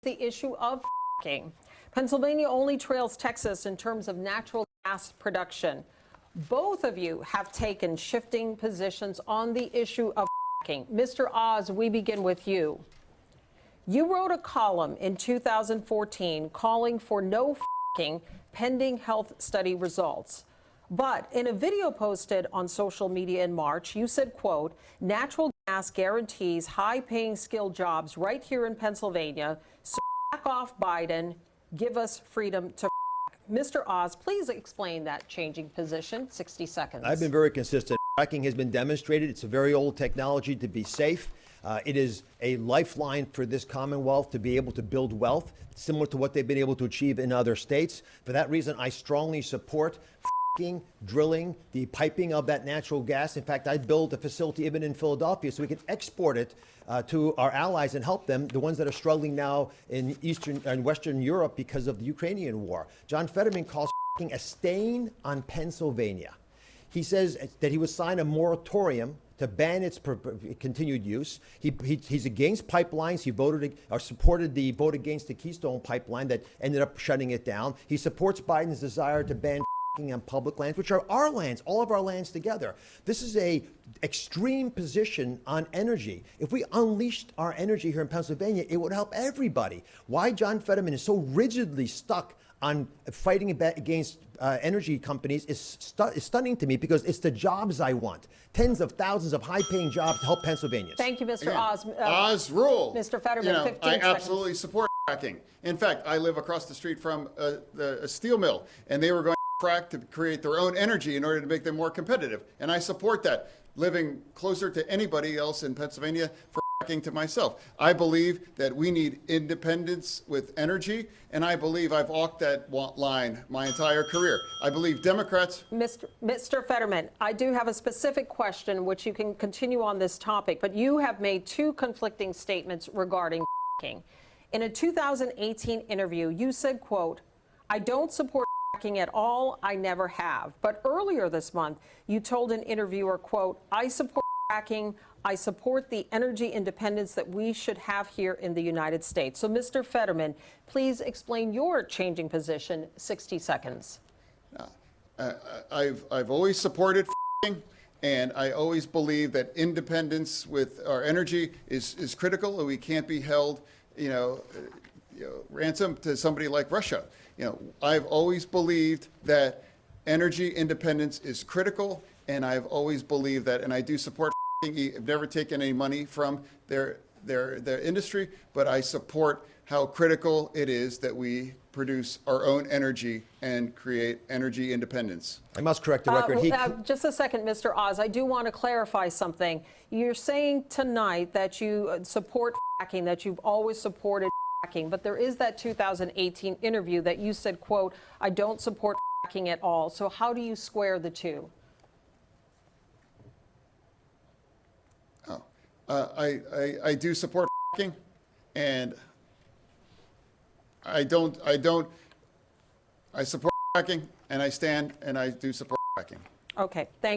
the issue of fracking. Pennsylvania only trails Texas in terms of natural gas production. Both of you have taken shifting positions on the issue of fracking. Mr. Oz, we begin with you. You wrote a column in 2014 calling for no fracking pending health study results. But in a video posted on social media in March, you said, quote, natural gas guarantees high-paying skilled jobs right here in Pennsylvania, so back off Biden, give us freedom to frack. Mr. Oz, please explain that changing position. 60 seconds. I've been very consistent. Fracking has been demonstrated. It's a very old technology to be safe. It is a lifeline for this Commonwealth to be able to build wealth, similar to what they've been able to achieve in other states. For that reason, I strongly support drilling, the piping of that natural gas. In fact, I'd build a facility even in Philadelphia so we can export it to our allies and help them, the ones that are struggling now in Eastern and Western Europe because of the Ukrainian war. John Fetterman calls a stain on Pennsylvania. He says that he would sign a moratorium to ban its continued use. He's against pipelines. He voted or supported the vote against the Keystone pipeline that ended up shutting it down. He supports Biden's desire to ban on public lands, which are our lands, all of our lands together. This is a extreme position on energy. If we unleashed our energy here in Pennsylvania, it would help everybody. Why John Fetterman is so rigidly stuck on fighting against energy companies is stunning to me, because it's the jobs I want. Tens of thousands of high-paying jobs to help Pennsylvanians. Thank you, Mr. Again, Oz. Oz rule. Mr. Fetterman, 15 I seconds. absolutely support fracking. In fact, I live across the street from a steel mill, and they were going to frack to create their own energy in order to make them more competitive. And I support that, living closer to anybody else in Pennsylvania for fracking to myself. I believe that we need independence with energy, and I believe I've walked that line my entire career. I believe Democrats... Mr. Fetterman, I do have a specific question which you can continue on this topic, but you have made two conflicting statements regarding fracking. In a 2018 interview, you said, quote, I don't support fracking at all, I never have. But earlier this month, you told an interviewer, quote, I support fracking, I support the energy independence that we should have here in the United States. So, Mr. Fetterman, please explain your changing position. 60 seconds. I've always supported fracking, and I always believe that independence with our energy is critical, and we can't be held, ransom to somebody like Russia. I've always believed that energy independence is critical, and I've always believed that, and I do support fracking. I've never taken any money from their industry, but I support how critical it is that we produce our own energy and create energy independence. I must correct the record. Just a second, Mr. Oz. I do want to clarify something. You're saying tonight that you support fracking, that you've always supported fracking, but there is that 2018 interview that you said, quote, I don't support fracking at all. So how do you square the two? I do support fracking, and I support fracking, and I do support fracking. Okay, thank you.